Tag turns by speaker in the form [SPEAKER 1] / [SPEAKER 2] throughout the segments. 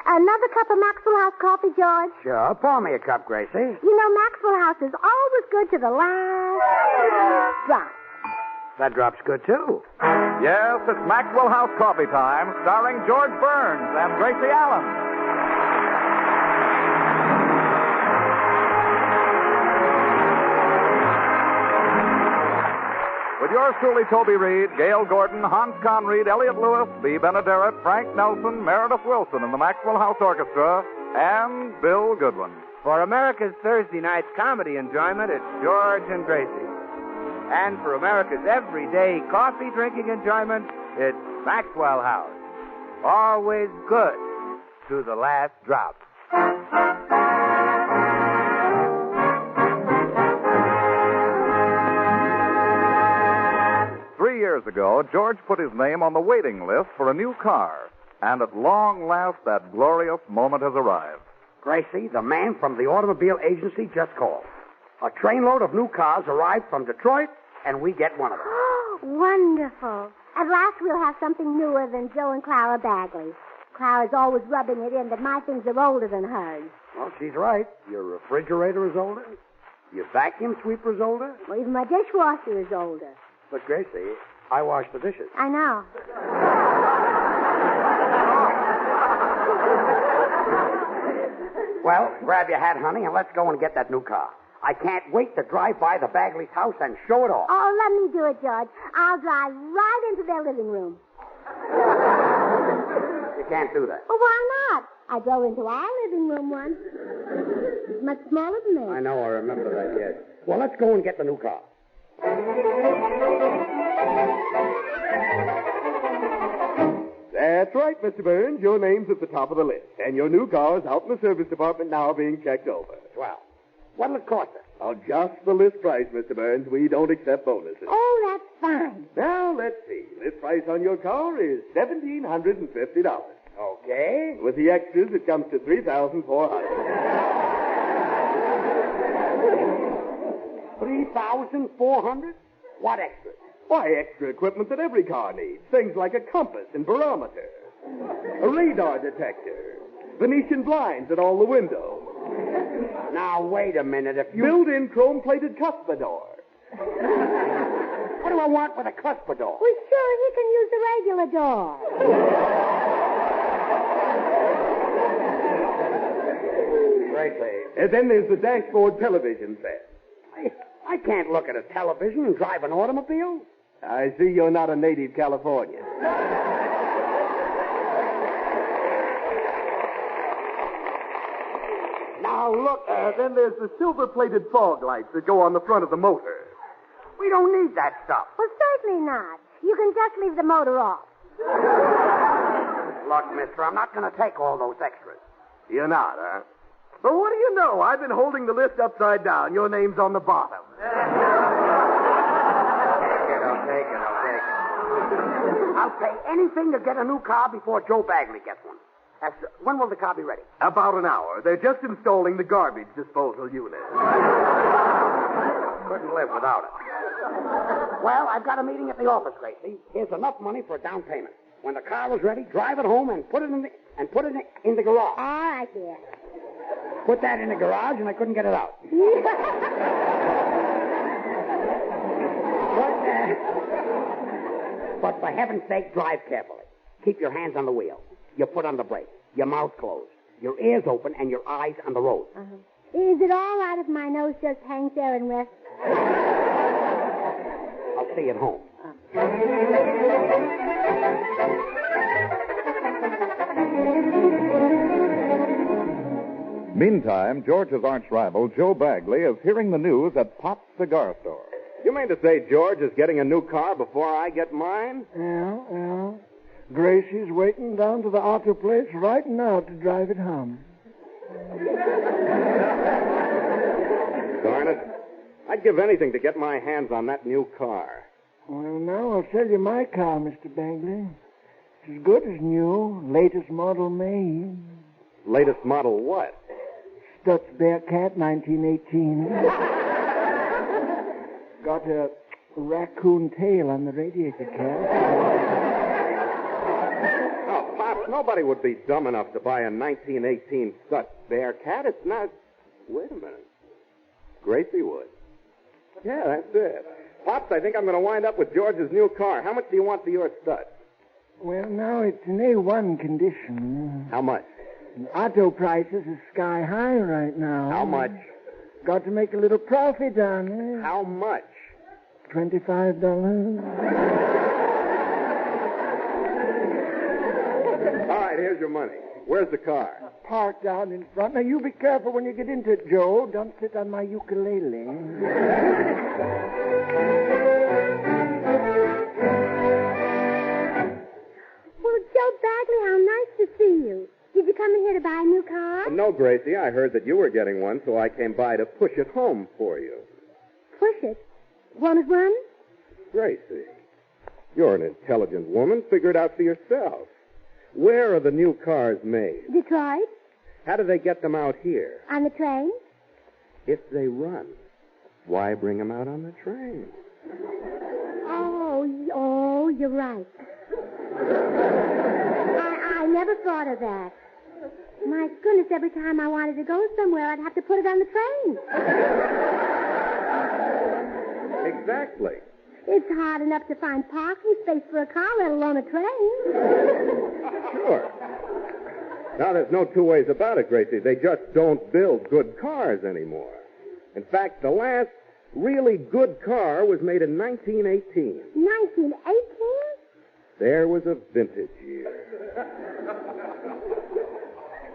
[SPEAKER 1] Another cup of Maxwell House coffee, George?
[SPEAKER 2] Sure. Pour me a cup, Gracie.
[SPEAKER 1] You know, Maxwell House is always good to the last drop.
[SPEAKER 2] That drop's good, too.
[SPEAKER 3] Yes, it's Maxwell House Coffee Time, starring George Burns and Gracie Allen. With yours truly, Toby Reed, Gail Gordon, Hans Conried, Elliot Lewis, Bea Benaderet, Frank Nelson, Meredith Wilson, and the Maxwell House Orchestra, and Bill Goodwin.
[SPEAKER 2] For America's Thursday night's comedy enjoyment, it's George and Gracie. And for America's everyday coffee drinking enjoyment, it's Maxwell House. Always good to the last drop.
[SPEAKER 3] 3 years ago, George put his name on the waiting list for a new car. And at long last, that glorious moment has arrived.
[SPEAKER 4] Gracie, the man from the automobile agency just called. A trainload of new cars arrived from Detroit, and we get one of them.
[SPEAKER 1] Oh, wonderful. At last we'll have something newer than Joe and Clara Bagley. Clara's always rubbing it in that my things are older than hers.
[SPEAKER 4] Well, she's right. Your refrigerator is older. Your vacuum sweeper is older.
[SPEAKER 1] Well, even my dishwasher is older.
[SPEAKER 4] But, Gracie, I wash the dishes.
[SPEAKER 1] I know.
[SPEAKER 4] Well, grab your hat, honey, and let's go and get that new car. I can't wait to drive by the Bagley's house and show it off.
[SPEAKER 1] Oh, let me do it, George. I'll drive right into their living room.
[SPEAKER 4] You can't do that.
[SPEAKER 1] Well, why not? I drove into our living room once. It's much smaller than this.
[SPEAKER 4] I know, I remember that, yes. Well, let's go and get the new car.
[SPEAKER 5] That's right, Mr. Burns. Your name's at the top of the list. And your new car is out in the service department now being checked over.
[SPEAKER 4] Swell. What'll it cost us?
[SPEAKER 5] Oh, just the list price, Mr. Burns. We don't accept bonuses.
[SPEAKER 1] Oh, that's fine.
[SPEAKER 5] Now, let's see. List price on your car is $1,750.
[SPEAKER 4] Okay.
[SPEAKER 5] With the extras, it comes to $3,400.
[SPEAKER 4] 3,400? What extras?
[SPEAKER 5] Why, extra equipment that every car needs. Things like a compass and barometer, a radar detector, Venetian blinds at all the windows.
[SPEAKER 4] Now, wait a minute. If you...
[SPEAKER 5] Built-in chrome-plated cuspidor.
[SPEAKER 4] What do I want with a cuspidor?
[SPEAKER 1] Well, sure, he can use the regular door.
[SPEAKER 4] Gracie.
[SPEAKER 5] And then there's the dashboard television set.
[SPEAKER 4] I can't look at a television and drive an automobile.
[SPEAKER 5] I see you're not a native Californian. Now, look, then there's the silver-plated fog lights that go on the front of the motor.
[SPEAKER 4] We don't need that stuff.
[SPEAKER 1] Well, certainly not. You can just leave the motor off.
[SPEAKER 4] Look, mister, I'm not going to take all those extras.
[SPEAKER 5] You're not, huh? But what do you know? I've been holding the list upside down. Your name's on the bottom.
[SPEAKER 4] I'll take it. I'll pay anything to get a new car before Joe Bagley gets one. When will the car be ready?
[SPEAKER 5] About an hour. They're just installing the garbage disposal unit.
[SPEAKER 4] Couldn't live without it. Well, I've got a meeting at the office, Gracie. Here's enough money for a down payment. When the car is ready, drive it home and put it in the garage.
[SPEAKER 1] All right, dear.
[SPEAKER 4] Put that in the garage, and I couldn't get it out. But for heaven's sake, drive carefully. Keep your hands on the wheel, your foot on the brake, your mouth closed, your ears open, and your eyes on the road.
[SPEAKER 1] Uh-huh. Is it all right if my nose just hangs there and rests?
[SPEAKER 4] I'll see you at home.
[SPEAKER 3] Meantime, George's arch rival, Joe Bagley, is hearing the news at Pop's Cigar Store.
[SPEAKER 5] You mean to say George is getting a new car before I get mine?
[SPEAKER 6] Yeah. Gracie's waiting down to the auto place right now to drive it home.
[SPEAKER 5] Darn it. I'd give anything to get my hands on that new car.
[SPEAKER 6] Well, now I'll sell you my car, Mr. Bagley. It's as good as new, latest model made.
[SPEAKER 5] Latest model what?
[SPEAKER 6] Stutz Bearcat, 1918. Got a raccoon tail on the radiator cap.
[SPEAKER 5] Oh, Pop,
[SPEAKER 7] nobody would be dumb enough to buy a 1918 stutz Bearcat. It's not... Wait a minute. Gracie would. Yeah, that's it. Pops, I think I'm going to wind up with George's new car. How much do you want for your stutz?
[SPEAKER 6] Well, now it's in A1 condition.
[SPEAKER 7] How much?
[SPEAKER 6] Auto prices are sky high right now.
[SPEAKER 7] How much?
[SPEAKER 6] Got to make a little profit on it.
[SPEAKER 7] How much?
[SPEAKER 6] $25.
[SPEAKER 7] All right, here's your money. Where's the car?
[SPEAKER 6] Parked out in front. Now, you be careful when you get into it, Joe. Don't sit on my ukulele.
[SPEAKER 1] Well, Joe Bagley, how nice to see you. Did you come in here to buy a new car?
[SPEAKER 7] No, Gracie, I heard that you were getting one, so I came by to push it home for you.
[SPEAKER 1] Push it. Wanted one?
[SPEAKER 7] Gracie, you're an intelligent woman. Figure it out for yourself. Where are the new cars made?
[SPEAKER 1] Detroit?
[SPEAKER 7] How do they get them out here?
[SPEAKER 1] On the train?
[SPEAKER 7] If they run, why bring them out on the train?
[SPEAKER 1] Oh, you're right. I never thought of that. My goodness, every time I wanted to go somewhere, I'd have to put it on the train.
[SPEAKER 7] Exactly.
[SPEAKER 1] It's hard enough to find parking space for a car, let alone a train.
[SPEAKER 7] Sure. Now, there's no two ways about it, Gracie. They just don't build good cars anymore. In fact, the last really good car was made in 1918.
[SPEAKER 1] 1918?
[SPEAKER 7] There was a vintage year.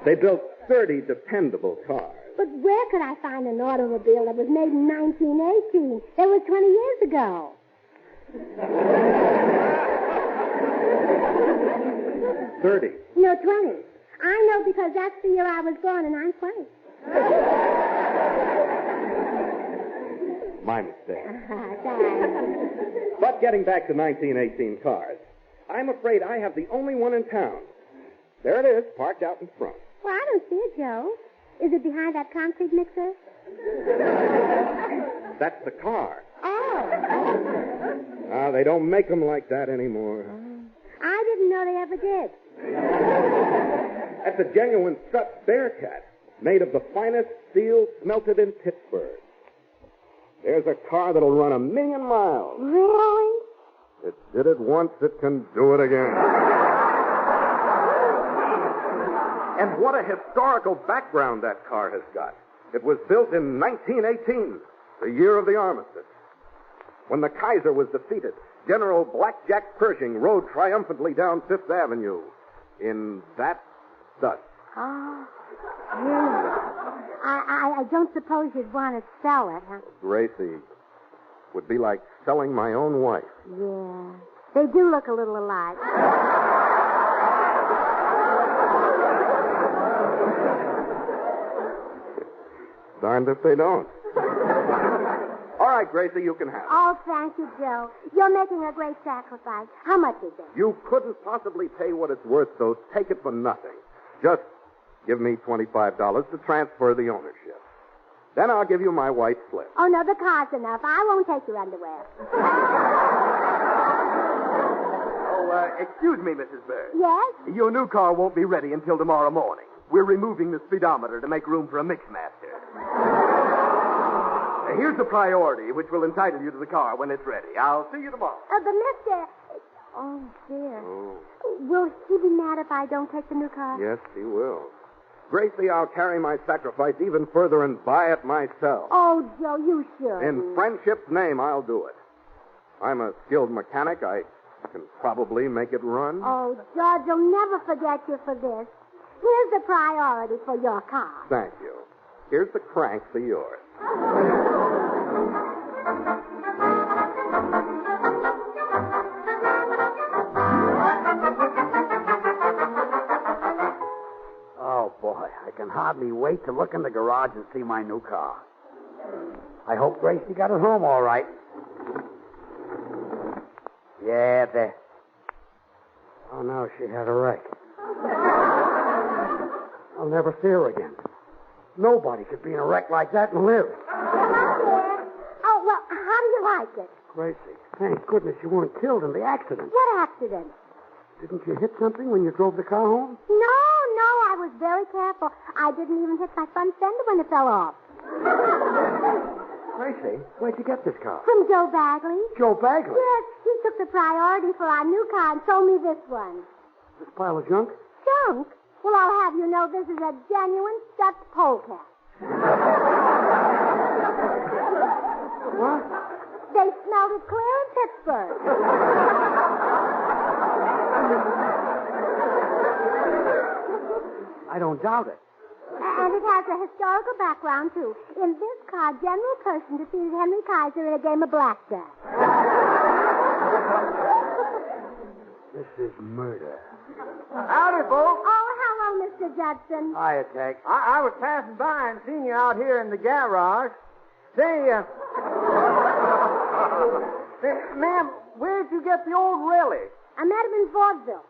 [SPEAKER 7] They built 30 dependable cars.
[SPEAKER 1] But where could I find an automobile that was made in 1918? That was 20 years ago.
[SPEAKER 7] 30.
[SPEAKER 1] No, 20. I know because that's the year I was born, and I'm 20.
[SPEAKER 7] My mistake.
[SPEAKER 1] Thanks.
[SPEAKER 7] But getting back to 1918 cars, I'm afraid I have the only one in town. There it is, parked out in front.
[SPEAKER 1] Well, I don't see it, Joe. Is it behind that concrete mixer?
[SPEAKER 7] That's the car.
[SPEAKER 1] Oh.
[SPEAKER 7] They don't make them like that anymore.
[SPEAKER 1] I didn't know they ever did.
[SPEAKER 7] That's a genuine stutz Bearcat, made of the finest steel smelted in Pittsburgh. There's a car that'll run 1,000,000 miles.
[SPEAKER 1] Really?
[SPEAKER 7] It did it once, it can do it again. And what a historical background that car has got. It was built in 1918, the year of the armistice. When the Kaiser was defeated, General Blackjack Pershing rode triumphantly down Fifth Avenue in that stutz.
[SPEAKER 1] Oh, really? I don't suppose you'd want to sell it, huh?
[SPEAKER 7] Gracie, would be like selling my own wife.
[SPEAKER 1] Yeah. They do look a little alike.
[SPEAKER 7] Darned if they don't. All right, Gracie, you can have it.
[SPEAKER 1] Oh, thank you, Joe. You're making a great sacrifice. How much is it?
[SPEAKER 7] You couldn't possibly pay what it's worth, so take it for nothing. Just give me $25 to transfer the ownership. Then I'll give you my white slip.
[SPEAKER 1] Oh, no, the car's enough. I won't take your underwear.
[SPEAKER 2] Excuse me, Mrs. Bird.
[SPEAKER 1] Yes?
[SPEAKER 2] Your new car won't be ready until tomorrow morning. We're removing the speedometer to make room for a mixmaster. Here's the priority, which will entitle you to the car when it's ready. I'll see you tomorrow.
[SPEAKER 1] The mister... Oh, dear.
[SPEAKER 7] Oh.
[SPEAKER 1] Will he be mad if I don't take the new car?
[SPEAKER 7] Yes, he will. Gracie, I'll carry my sacrifice even further and buy it myself.
[SPEAKER 1] Oh, Joe, you should.
[SPEAKER 7] In friendship's name, I'll do it. I'm a skilled mechanic. I can probably make it run.
[SPEAKER 1] Oh, George, you'll never forget you for this. Here's the priority for your car.
[SPEAKER 7] Thank you. Here's the crank for yours.
[SPEAKER 4] Oh, boy, I can hardly wait to look in the garage and see my new car. I hope Gracie got it home all right. Yeah, there. Oh, no, she had a wreck. I'll never see her again. Nobody could be in a wreck like that and live.
[SPEAKER 1] Oh, well, how do you like it?
[SPEAKER 4] Gracie, thank goodness you weren't killed in the accident.
[SPEAKER 1] What accident?
[SPEAKER 4] Didn't you hit something when you drove the car home?
[SPEAKER 1] No, I was very careful. I didn't even hit my front fender when it fell off.
[SPEAKER 4] Gracie, where'd you get this car?
[SPEAKER 1] From Joe Bagley.
[SPEAKER 4] Joe Bagley?
[SPEAKER 1] Yes, he took the priority for our new car and sold me this one.
[SPEAKER 4] This pile of junk?
[SPEAKER 1] Junk? Well, I'll have you know this is a genuine stutz polecat.
[SPEAKER 4] What?
[SPEAKER 1] They smelled it clear in Pittsburgh.
[SPEAKER 4] I don't doubt it.
[SPEAKER 1] And it has a historical background, too. In this car, General Pershing defeated Henry Kaiser in a game of blackjack.
[SPEAKER 4] This is murder.
[SPEAKER 8] Howdy, folks.
[SPEAKER 1] Oh, hello, Mr. Judson.
[SPEAKER 4] Hiya, Tex.
[SPEAKER 8] I was passing by and seen you out here in the garage. Say, ma'am, where'd you get the old relic?
[SPEAKER 1] I met him in vaudeville.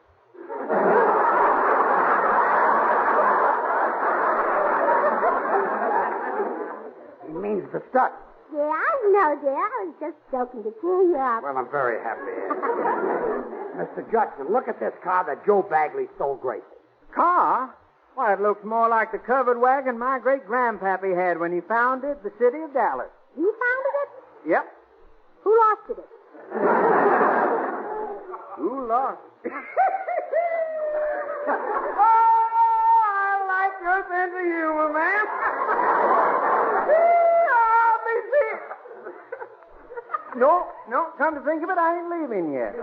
[SPEAKER 4] He means the stutz.
[SPEAKER 1] Yeah, I know, dear. I was just joking to cheer you up.
[SPEAKER 4] Well, I'm very happy. Mr. Judson, look at this car that Joe Bagley stole Gracie.
[SPEAKER 8] Car? Why, it looks more like the covered wagon my great-grandpappy had when he founded the city of Dallas.
[SPEAKER 1] He founded it?
[SPEAKER 8] Yep.
[SPEAKER 1] Who lost it?
[SPEAKER 8] Who lost it? Oh, I like your sense of humor, man. No, come to think of it, I ain't leaving yet.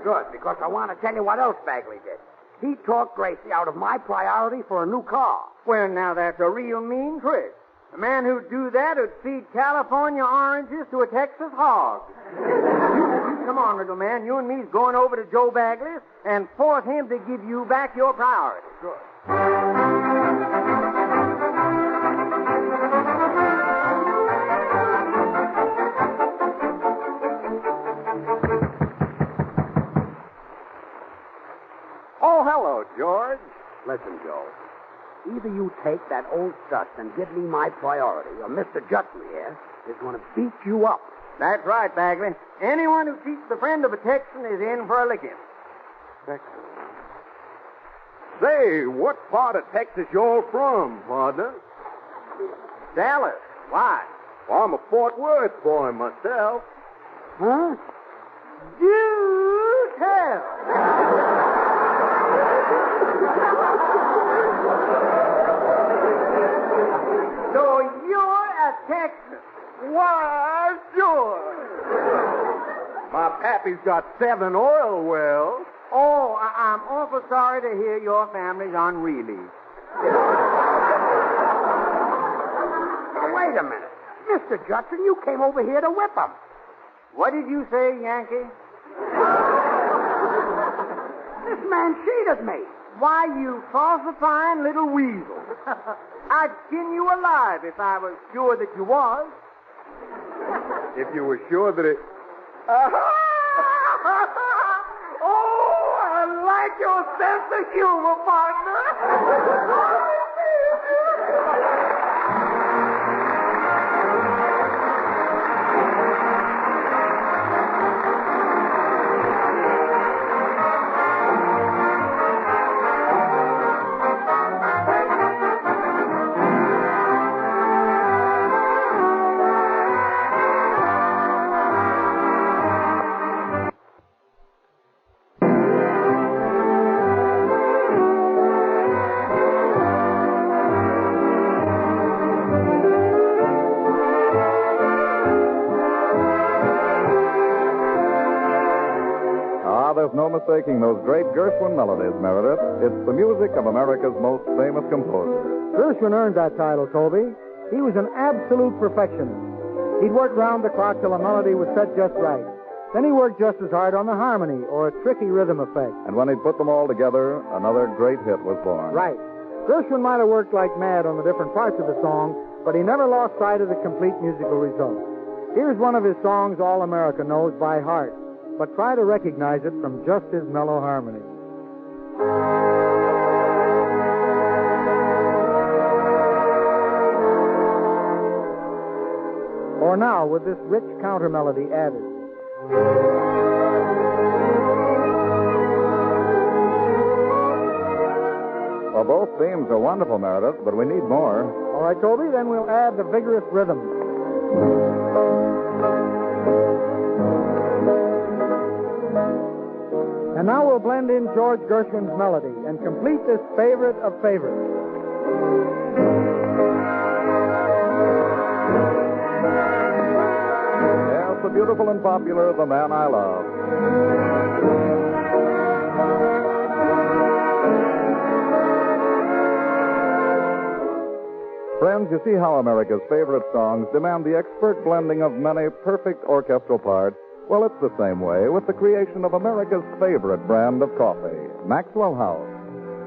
[SPEAKER 4] Good, because I want to tell you what else Bagley did. He talked Gracie out of my priority for a new car.
[SPEAKER 8] Well, now, that's a real mean trick. A man who'd do that would feed California oranges to a Texas hog. Come on, little man. You and me's going over to Joe Bagley's and force him to give you back your priority. Good.
[SPEAKER 3] Oh, hello, George.
[SPEAKER 4] Listen, Joe. Either you take that old stutz and give me my priority, or Mr. Judson here is going to beat you up.
[SPEAKER 8] That's right, Bagley. Anyone who cheats the friend of a Texan is in for a licking.
[SPEAKER 5] Texas. Say, what part of Texas y'all from, partner?
[SPEAKER 8] Dallas. Why?
[SPEAKER 5] Well, I'm a Fort Worth boy myself.
[SPEAKER 4] Huh?
[SPEAKER 8] Do tell. So you're a Texan. Why, sure.
[SPEAKER 5] My pappy's got 7 oil wells.
[SPEAKER 8] Oh, I'm awful sorry to hear your family's on relief.
[SPEAKER 4] Wait a minute. Mr. Judson, you came over here to whip him.
[SPEAKER 8] What did you say, Yankee?
[SPEAKER 4] This man cheated me.
[SPEAKER 8] Why, you falsifying little weasel. I'd skin you alive if I was sure that you was.
[SPEAKER 5] If you were sure that it...
[SPEAKER 8] Oh, I like your sense of humor, partner.
[SPEAKER 3] There's no mistaking those great Gershwin melodies, Meredith. It's the music of America's most famous composer.
[SPEAKER 9] Gershwin earned that title, Toby. He was an absolute perfectionist. He'd work round the clock till a melody was set just right. Then he worked just as hard on the harmony or a tricky rhythm effect.
[SPEAKER 3] And when he'd put them all together, another great hit was born.
[SPEAKER 9] Right. Gershwin might have worked like mad on the different parts of the song, but he never lost sight of the complete musical result. Here's one of his songs all America knows by heart, but try to recognize it from just his mellow harmony. Or now, with this rich counter melody added,
[SPEAKER 3] Well, both themes are wonderful, Meredith, but we need more.
[SPEAKER 9] All right, Toby, then we'll add the vigorous rhythm. And now we'll blend in George Gershwin's melody and complete this favorite of favorites.
[SPEAKER 3] Yes, the beautiful and popular The Man I Love. Friends, you see how America's favorite songs demand the expert blending of many perfect orchestral parts. Well, it's the same way with the creation of America's favorite brand of coffee, Maxwell House.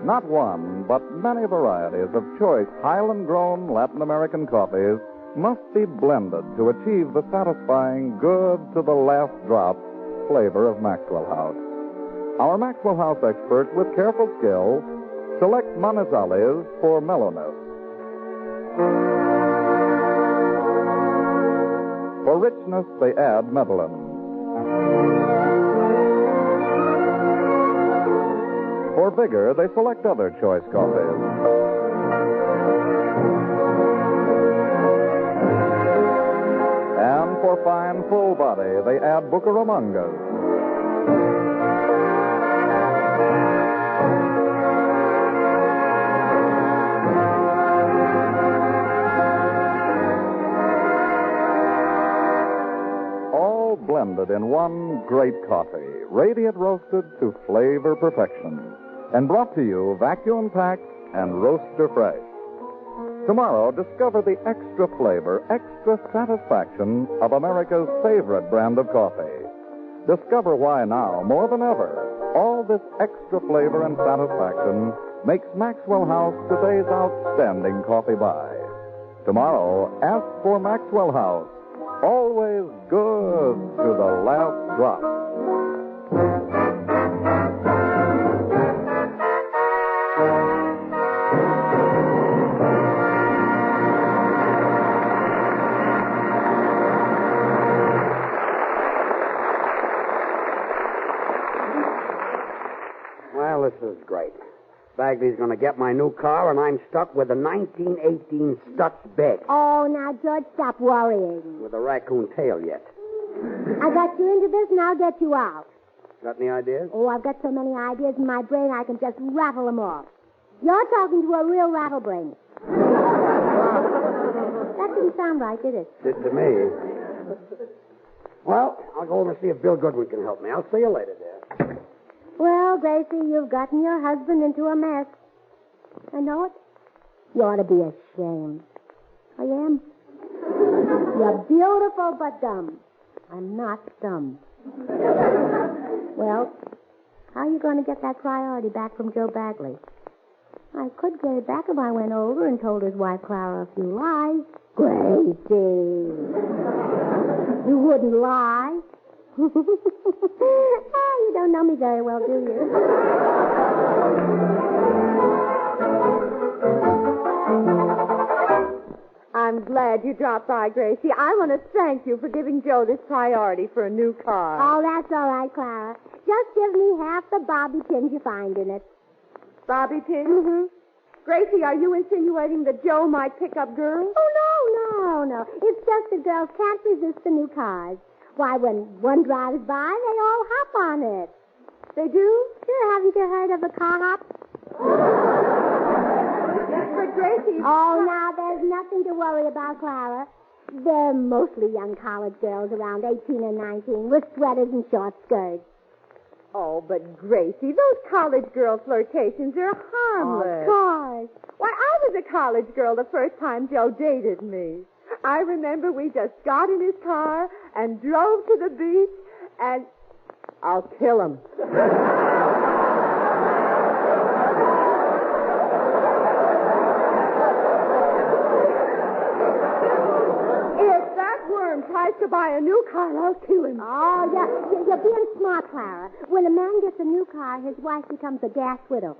[SPEAKER 3] Not one, but many varieties of choice Highland-grown Latin American coffees must be blended to achieve the satisfying, good to the last drop flavor of Maxwell House. Our Maxwell House experts, with careful skill, select Manizales for mellowness. For richness, they add Medellin. For vigor, they select other choice coffees. And for fine, full body, they add Bucaramangas. Blended in one great coffee, radiant roasted to flavor perfection, and brought to you vacuum packed and roaster fresh. Tomorrow, discover the extra flavor, extra satisfaction of America's favorite brand of coffee. Discover why now, more than ever, all this extra flavor and satisfaction makes Maxwell House today's outstanding coffee buy. Tomorrow, ask for Maxwell House. Always good to the last drop.
[SPEAKER 4] Well, this is great. Bagley's going to get my new car, and I'm stuck with a 1918 Stutz bed.
[SPEAKER 1] Oh, now, George, stop worrying.
[SPEAKER 4] With a raccoon tail yet.
[SPEAKER 1] I got you into this, and I'll get you out.
[SPEAKER 4] Got any ideas?
[SPEAKER 1] Oh, I've got so many ideas in my brain, I can just rattle them off. You're talking to a real rattlebrain. That didn't sound right, did it?
[SPEAKER 4] Did to me. Well, I'll go over and see if Bill Goodwin can help me. I'll see you later, dear.
[SPEAKER 1] Well, Gracie, you've gotten your husband into a mess. I know it. You ought to be ashamed. I am. You're beautiful but dumb. I'm not dumb. Well, how are you going to get that priority back from Joe Bagley? I could get it back if I went over and told his wife Clara a few lies. Gracie! You wouldn't lie. You don't know me very well, do you?
[SPEAKER 10] I'm glad you dropped by, Gracie. I want to thank you for giving Joe this priority for a new car.
[SPEAKER 1] Oh, that's all right, Clara. Just give me half the bobby pins you find in it.
[SPEAKER 10] Bobby pins?
[SPEAKER 1] Mm-hmm.
[SPEAKER 10] Gracie, are you insinuating that Joe might pick up girls?
[SPEAKER 1] Oh, no. It's just that girls can't resist the new cars. Why, when one drives by, they all hop on it.
[SPEAKER 10] They do?
[SPEAKER 1] Sure, haven't you heard of a car hop?
[SPEAKER 10] But Gracie...
[SPEAKER 1] Oh, now, there's nothing to worry about, Clara. They're mostly young college girls around 18 and 19 with sweaters and short skirts.
[SPEAKER 10] Oh, but Gracie, those college girl flirtations are harmless.
[SPEAKER 1] Of course.
[SPEAKER 10] Why, I was a college girl the first time Joe dated me. I remember we just got in his car and drove to the beach, and I'll kill him. If that worm tries to buy a new car, I'll kill him.
[SPEAKER 1] Oh, yeah. You're being smart, Clara. When a man gets a new car, his wife becomes a gas widow.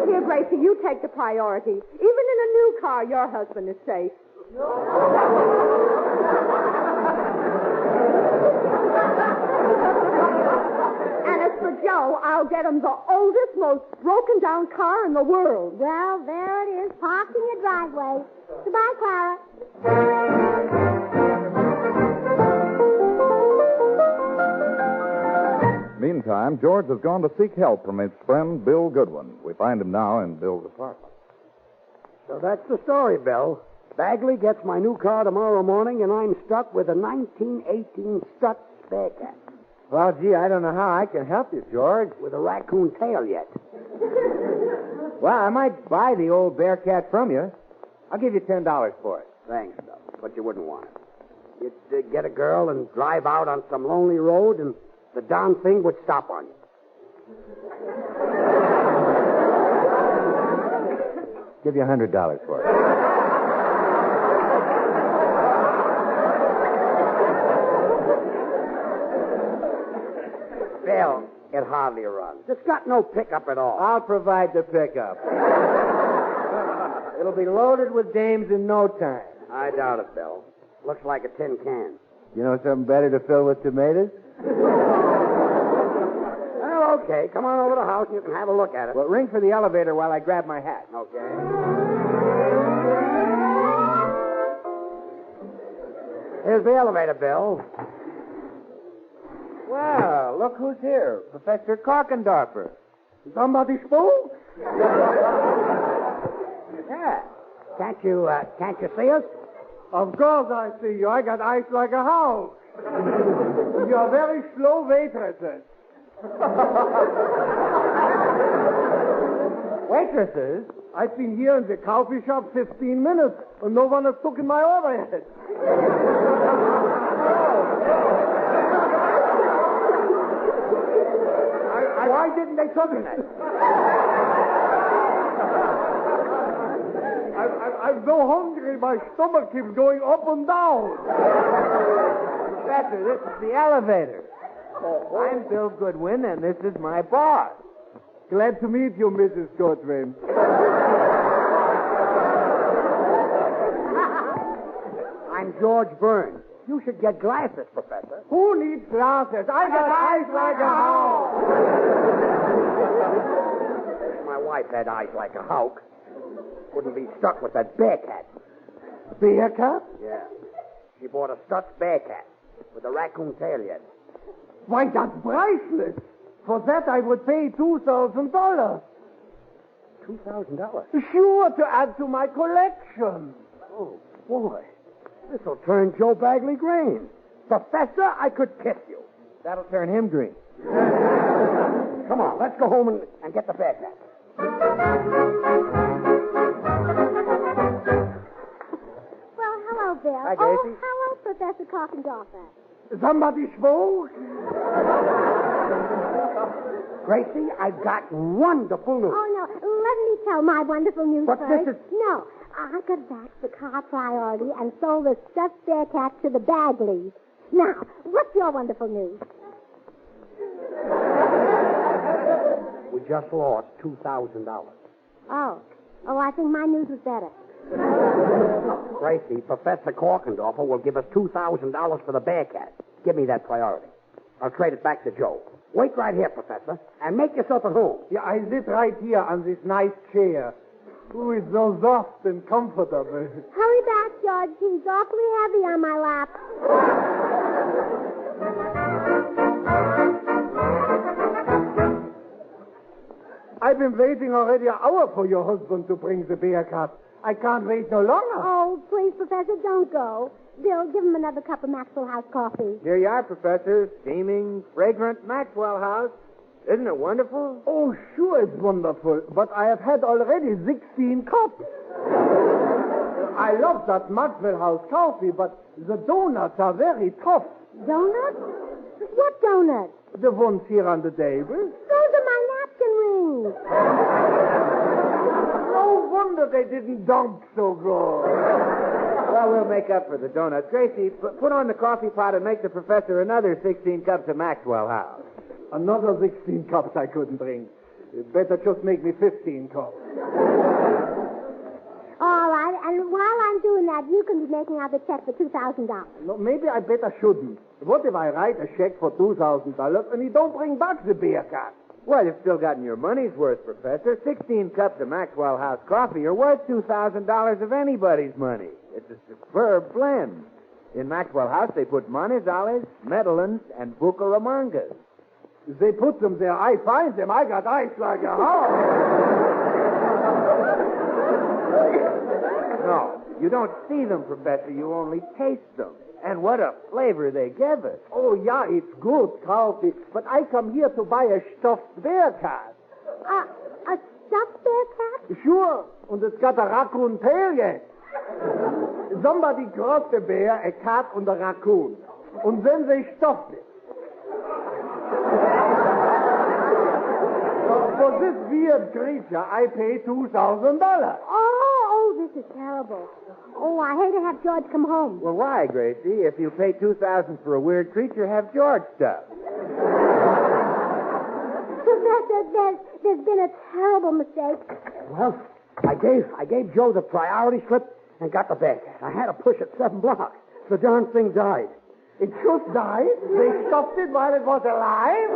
[SPEAKER 10] Here, Gracie, you take the priority. Even in a new car, your husband is safe. know I'll get him the oldest, most broken-down car in the world.
[SPEAKER 1] Well, there it is, parked in your driveway. Goodbye, Clara.
[SPEAKER 3] Meantime, George has gone to seek help from his friend Bill Goodwin. We find him now in Bill's apartment.
[SPEAKER 4] So that's the story, Bill. Bagley gets my new car tomorrow morning, and I'm stuck with a 1918 Stutz Bearcat
[SPEAKER 8] Well, gee, I don't know how I can help you, George.
[SPEAKER 4] with a raccoon tail yet.
[SPEAKER 8] Well, I might buy the old Bearcat from you. I'll give you $10 for it.
[SPEAKER 4] Thanks, Bill, but you wouldn't want it. You'd get a girl and drive out on some lonely road, and the darn thing would stop on you.
[SPEAKER 8] Give you $100 for it.
[SPEAKER 4] Bill, it hardly runs. It's got no pickup at all.
[SPEAKER 8] I'll provide the pickup. It'll be loaded with dames in no time.
[SPEAKER 4] I doubt it, Bill. Looks like a tin can.
[SPEAKER 8] You know something better to fill with tomatoes?
[SPEAKER 4] Well, okay. Come on over to the house and you can have a look at it.
[SPEAKER 8] Well, ring for the elevator while I grab my hat.
[SPEAKER 4] Okay. Here's the elevator, Bill.
[SPEAKER 8] Well, look who's here. Professor Korkendorfer.
[SPEAKER 4] Somebody spoke?
[SPEAKER 8] Yeah.
[SPEAKER 4] Can't you see us?
[SPEAKER 6] Of course I see you. I got eyes like a house. You're very slow waitresses.
[SPEAKER 8] Waitresses?
[SPEAKER 6] I've been here in the coffee shop 15 minutes, and no one has taken my order yet.
[SPEAKER 4] Why didn't they tell me that?
[SPEAKER 6] I'm so hungry, my stomach keeps going up and down.
[SPEAKER 8] Professor, this is the elevator. I'm Bill Goodwin, and this is my boss.
[SPEAKER 6] Glad to meet you, Mrs. Goodwin.
[SPEAKER 4] I'm George Burns. You should get glasses, Professor.
[SPEAKER 6] Who needs glasses? I got eyes like a house.
[SPEAKER 4] My wife had eyes like a hawk. Wouldn't be stuck with that Bearcat.
[SPEAKER 6] Bearcat?
[SPEAKER 4] Yeah. She bought a Stutz Bearcat with a raccoon tail yet.
[SPEAKER 6] Why, that's priceless. For that, I would pay $2,000.
[SPEAKER 4] $2,000?
[SPEAKER 6] Sure, to add to my collection.
[SPEAKER 4] Oh, boy. This'll turn Joe Bagley green. Professor, I could kiss you.
[SPEAKER 8] That'll turn him green.
[SPEAKER 4] Come on, let's go home and get the Bearcat.
[SPEAKER 1] Well, hello, Bill.
[SPEAKER 8] Hi, Gracie.
[SPEAKER 1] Oh, hello, Professor Korkendorfer.
[SPEAKER 6] Somebody spoke?
[SPEAKER 4] Gracie, I've got wonderful news.
[SPEAKER 1] Oh, no. Let me tell my wonderful news
[SPEAKER 4] But
[SPEAKER 1] first.
[SPEAKER 4] this is-
[SPEAKER 1] No. I got back the car priority and sold the Stutz Bearcat to the Bagleys. Now, what's your wonderful news?
[SPEAKER 4] We just lost $2,000.
[SPEAKER 1] Oh, I think my news was better.
[SPEAKER 4] Gracie, Professor Korkendorfer will give us $2,000 for the Bearcat. Give me that priority. I'll trade it back to Joe. Wait right here, Professor, and make yourself at home.
[SPEAKER 6] Yeah, I sit right here on this nice chair. Ooh, it's so soft and comfortable.
[SPEAKER 1] Hurry back, George. He's awfully heavy on my lap.
[SPEAKER 6] I've been waiting already an hour for your husband to bring the Bearcat. I can't wait no longer.
[SPEAKER 1] Oh, please, Professor, don't go. Bill, give him another cup of Maxwell House coffee.
[SPEAKER 8] Here you are, Professor. Steaming, fragrant Maxwell House. Isn't it wonderful?
[SPEAKER 6] Oh, sure, it's wonderful. But I have had already 16 cups. I love that Maxwell House coffee, but the donuts are very tough.
[SPEAKER 1] Donuts? What donuts?
[SPEAKER 6] The ones here on the table.
[SPEAKER 1] Those are my napkin rings.
[SPEAKER 6] No wonder they didn't dump so good.
[SPEAKER 8] Well, we'll make up for the donuts. Gracie, put on the coffee pot and make the professor another 16 cups of Maxwell House.
[SPEAKER 6] Another 16 cups I couldn't drink. You better just make me 15 cups.
[SPEAKER 1] All right, and while I'm doing that, you can be making out the check for $2,000.
[SPEAKER 6] No, maybe I better shouldn't. What if I write a check for $2,000 and he don't bring back the Bearcat?
[SPEAKER 8] Well, you've still gotten your money's worth, Professor. 16 cups of Maxwell House coffee are worth $2,000 of anybody's money. It's a superb blend. In Maxwell House, they put Manizales, Medellins, and Bucaramangas.
[SPEAKER 6] They put them there. I find them. I got eyes like a house.
[SPEAKER 8] No, you don't see them, Professor. You only taste them. And what a flavor they give us.
[SPEAKER 6] Oh, yeah, it's good coffee. But I come here to buy a stuffed bear cat.
[SPEAKER 1] A stuffed bear cat?
[SPEAKER 6] Sure. And it's got a raccoon tail yet. Somebody crossed a bear, a cat, and a raccoon. And then they stuffed it. For this weird creature, I pay $2,000.
[SPEAKER 1] Oh, this is terrible. Oh, I hate to have George come home.
[SPEAKER 8] Well, why, Gracie? If you pay $2,000 for a weird creature, have George stuff.
[SPEAKER 1] Professor, there's been a terrible mistake.
[SPEAKER 4] Well, I gave Joe the priority slip and got the bag. I had to push it 7 blocks. The darn thing died.
[SPEAKER 6] It just died? They stuffed it while it was alive?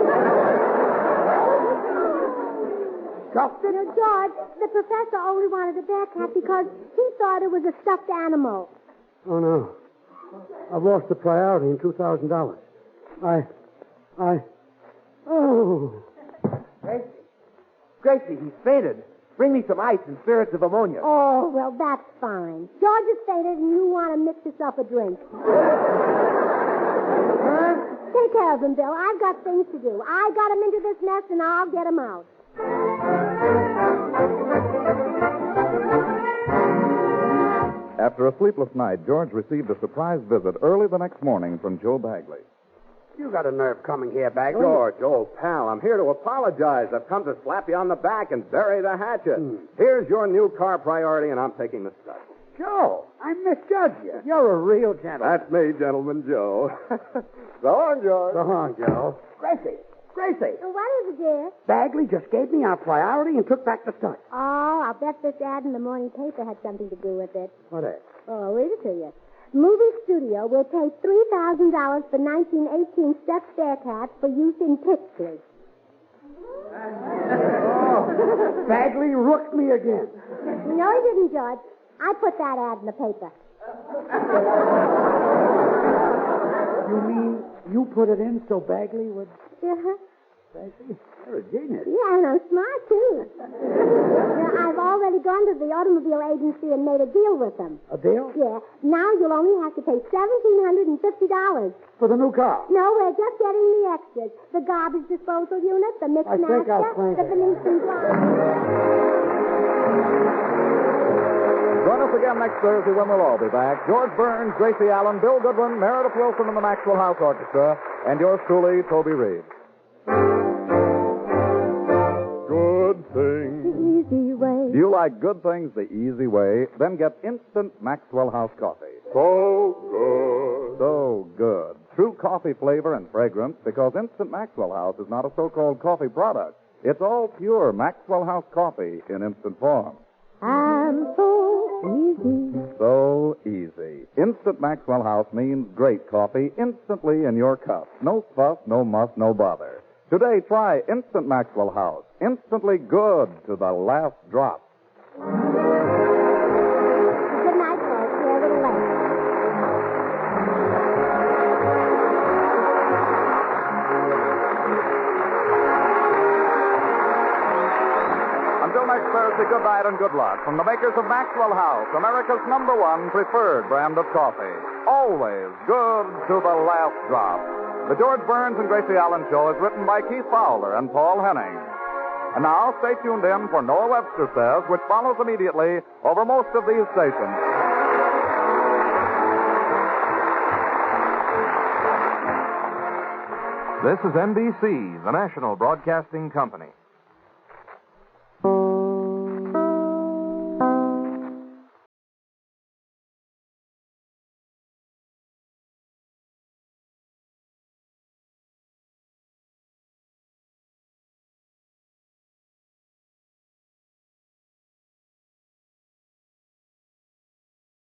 [SPEAKER 1] Stuffed it? No, George, the professor only wanted a bear cat because he thought it was a stuffed animal.
[SPEAKER 4] Oh, no. I've lost the priority in $2,000. Oh.
[SPEAKER 8] Gracie, he's fainted. Bring me some ice and spirits of ammonia.
[SPEAKER 1] Oh, well, that's fine. George has fainted and you want to mix yourself a drink.
[SPEAKER 8] Huh?
[SPEAKER 1] Take care of him, Bill. I've got things to do. I got him into this mess and I'll get him out.
[SPEAKER 3] After a sleepless night, George received a surprise visit early the next morning from Joe Bagley.
[SPEAKER 4] You got a nerve coming here, Bagley.
[SPEAKER 7] George, old pal, I'm here to apologize. I've come to slap you on the back and bury the hatchet. Here's your new car priority, and I'm taking the stuff.
[SPEAKER 4] Joe, I misjudged you. You're a real gentleman.
[SPEAKER 7] That's me, Gentleman Joe. So long, George.
[SPEAKER 4] So long, Joe. Gracie.
[SPEAKER 1] What is it, dear?
[SPEAKER 4] Bagley just gave me our priority and took back the stuff.
[SPEAKER 1] Oh, I'll bet this ad in the morning paper had something to do with it.
[SPEAKER 4] What is?
[SPEAKER 1] Oh, I'll read it to you. Movie studio will pay $3,000 for 1918 stuffed bear cats for use in pictures.
[SPEAKER 4] Bagley rooked me again.
[SPEAKER 1] No, he didn't, George. I put that ad in the paper.
[SPEAKER 4] You mean you put it in so Bagley would...
[SPEAKER 1] Uh-huh.
[SPEAKER 4] Bagley, you're a genius.
[SPEAKER 1] Yeah, and I'm smart, too. I've already gone to the automobile agency and made a deal with them.
[SPEAKER 4] A deal?
[SPEAKER 1] Yeah. Now you'll only have to pay $1,750.
[SPEAKER 4] For the new car?
[SPEAKER 1] No, we're just getting the extras. The garbage disposal unit, the mix
[SPEAKER 4] I think I'll crank
[SPEAKER 1] the
[SPEAKER 4] it.
[SPEAKER 1] Venetian blind.
[SPEAKER 3] Join us again next Thursday when we'll all be back. George Burns, Gracie Allen, Bill Goodwin, Meredith Wilson, and the Maxwell House Orchestra, and yours truly, Toby Reed.
[SPEAKER 5] Good thing.
[SPEAKER 1] The easy way.
[SPEAKER 3] Do you like good things the easy way? Then get instant Maxwell House coffee.
[SPEAKER 5] So good.
[SPEAKER 3] So good. True coffee flavor and fragrance because Instant Maxwell House is not a so-called coffee product. It's all pure Maxwell House coffee in instant form.
[SPEAKER 1] And so easy.
[SPEAKER 3] So easy. Instant Maxwell House means great coffee instantly in your cup. No fuss, no muss, no bother. Today, try Instant Maxwell House. Instantly good to the last drop.
[SPEAKER 1] Good night, folks. We're a little late.
[SPEAKER 3] Until next Thursday, good night and good luck from the makers of Maxwell House, America's #1 preferred brand of coffee. Always good to the last drop. The George Burns and Gracie Allen Show is written by Keith Fowler and Paul Henning. And now, stay tuned in for Noah Webster Says, which follows immediately over most of these stations.
[SPEAKER 2] This is NBC, the national broadcasting company.